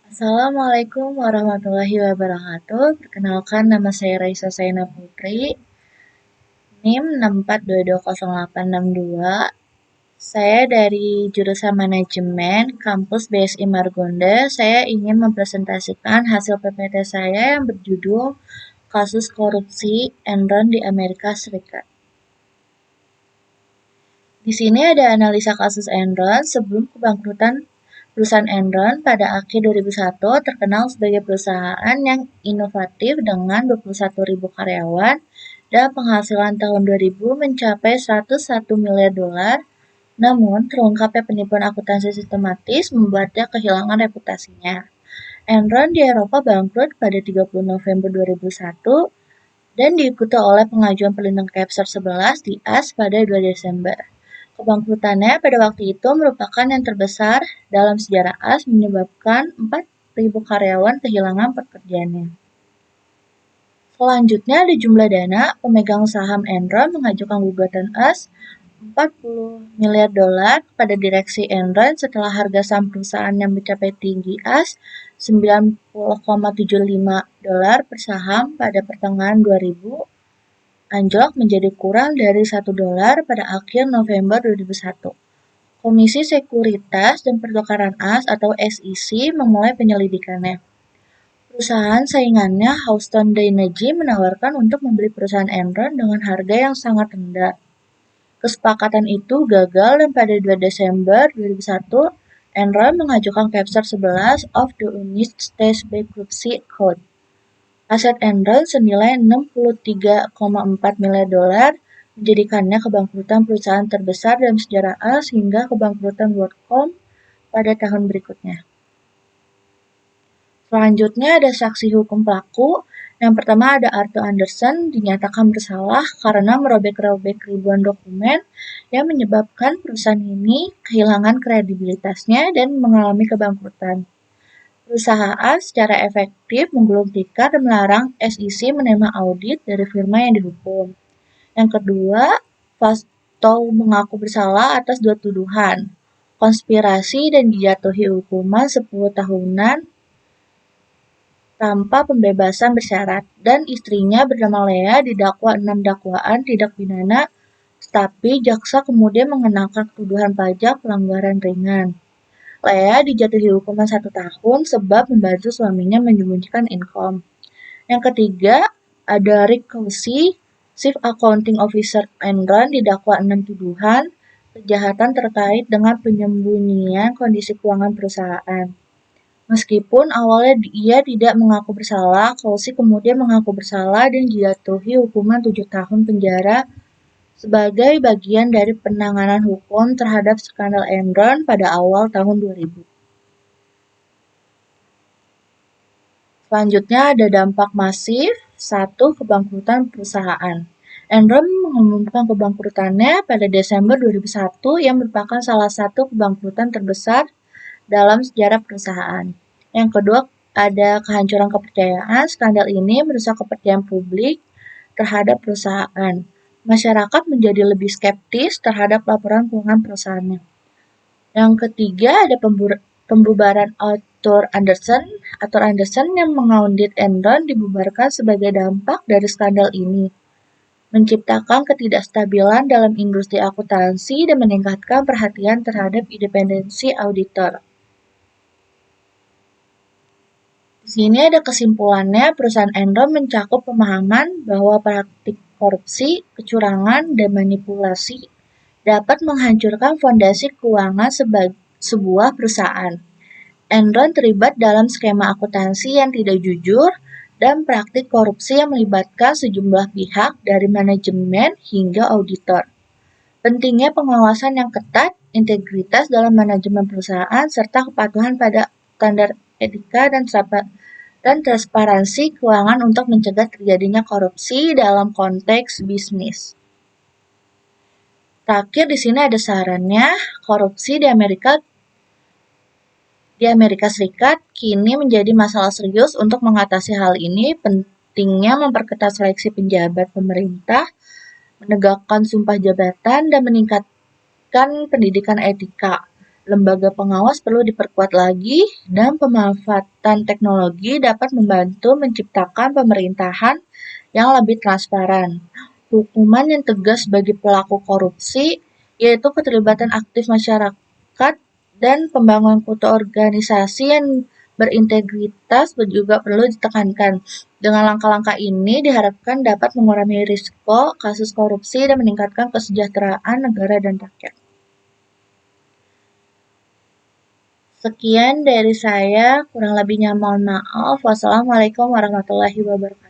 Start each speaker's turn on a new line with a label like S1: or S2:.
S1: Assalamualaikum warahmatullahi wabarakatuh. Perkenalkan nama saya Raisa Saina Putri, NIM 64220862. Saya dari jurusan Manajemen Kampus BSI Margonda. Saya ingin mempresentasikan hasil PPT saya yang berjudul Kasus Korupsi Enron di Amerika Serikat. Di sini ada analisa kasus Enron sebelum kebangkrutan. Perusahaan Enron pada akhir 2001 terkenal sebagai perusahaan yang inovatif dengan 21.000 karyawan dan penghasilan tahun 2000 mencapai 101 miliar dolar. Namun, terungkapnya penipuan akuntansi sistematis membuatnya kehilangan reputasinya. Enron di Eropa bangkrut pada 30 November 2001 dan diikuti oleh pengajuan perlindungan Kepser 11 di AS pada 2 Desember. Kebangkrutannya pada waktu itu merupakan yang terbesar dalam sejarah AS menyebabkan 4.000 karyawan kehilangan pekerjaannya. Selanjutnya di jumlah dana, pemegang saham Enron mengajukan gugatan AS 40 miliar dolar pada direksi Enron setelah harga saham perusahaan yang mencapai tinggi AS 90,75 dolar per saham pada pertengahan 2000 anjlok menjadi kurang dari 1 dolar pada akhir November 2001. Komisi Sekuritas dan Pertukaran AS atau SEC memulai penyelidikannya. Perusahaan saingannya Houston Energy menawarkan untuk membeli perusahaan Enron dengan harga yang sangat rendah. Kesepakatan itu gagal dan pada 2 Desember 2001, Enron mengajukan Chapter 11 of the United States Bankruptcy Code. Aset Enron senilai 63,4 miliar dolar menjadikannya kebangkrutan perusahaan terbesar dalam sejarah AS hingga kebangkrutan WorldCom pada tahun berikutnya. Selanjutnya ada saksi hukum pelaku. Yang pertama ada Arthur Andersen dinyatakan bersalah karena merobek-robek ribuan dokumen yang menyebabkan perusahaan ini kehilangan kredibilitasnya dan mengalami kebangkrutan. Perusahaan secara efektif menggulung tikar dan melarang SEC menerima audit dari firma yang dihukum. Yang kedua, Fastow mengaku bersalah atas 2 tuduhan, konspirasi dan dijatuhi hukuman 10 tahunan tanpa pembebasan bersyarat, dan istrinya bernama Lea didakwa 6 dakwaan tindak pidana, tetapi jaksa kemudian mengenakan tuduhan pajak pelanggaran ringan. Lea dijatuhi hukuman 1 tahun sebab membantu suaminya menyembunyikan income. Yang ketiga, ada Rick Caussy, Chief Accounting Officer Enron didakwa 6 tuduhan kejahatan terkait dengan penyembunyian kondisi keuangan perusahaan. Meskipun awalnya ia tidak mengaku bersalah, Caussy kemudian mengaku bersalah dan dijatuhi hukuman 7 tahun penjara sebagai bagian dari penanganan hukum terhadap skandal Enron pada awal tahun 2000. Selanjutnya ada dampak masif, 1. Kebangkrutan perusahaan. Enron mengumumkan kebangkrutannya pada Desember 2001 yang merupakan salah satu kebangkrutan terbesar dalam sejarah perusahaan. Yang kedua, ada kehancuran kepercayaan. Skandal ini merusak kepercayaan publik terhadap perusahaan. Masyarakat menjadi lebih skeptis terhadap laporan keuangan perusahaannya. Yang ketiga, ada pembubaran Arthur Andersen yang mengaudit Enron dibubarkan sebagai dampak dari skandal ini, menciptakan ketidakstabilan dalam industri akuntansi dan meningkatkan perhatian terhadap independensi auditor. Di sini ada kesimpulannya, perusahaan Enron mencakup pemahaman bahwa praktik korupsi, kecurangan, dan manipulasi dapat menghancurkan fondasi keuangan sebuah perusahaan. Enron terlibat dalam skema akuntansi yang tidak jujur dan praktik korupsi yang melibatkan sejumlah pihak dari manajemen hingga auditor. Pentingnya pengawasan yang ketat, integritas dalam manajemen perusahaan, serta kepatuhan pada standar etika dan transparansi keuangan untuk mencegah terjadinya korupsi dalam konteks bisnis. Terakhir di sini ada sarannya, korupsi di Amerika Serikat kini menjadi masalah serius. Untuk mengatasi hal ini, pentingnya memperketat seleksi penjabat pemerintah, menegakkan sumpah jabatan, dan meningkatkan pendidikan etika. Lembaga pengawas perlu diperkuat lagi, dan pemanfaatan teknologi dapat membantu menciptakan pemerintahan yang lebih transparan. Hukuman yang tegas bagi pelaku korupsi, yaitu keterlibatan aktif masyarakat dan pembangunan kultur organisasi yang berintegritas juga perlu ditekankan. Dengan langkah-langkah ini diharapkan dapat mengurangi risiko kasus korupsi dan meningkatkan kesejahteraan negara dan rakyat. Sekian dari saya, kurang lebihnya mohon maaf. Wassalamualaikum warahmatullahi wabarakatuh.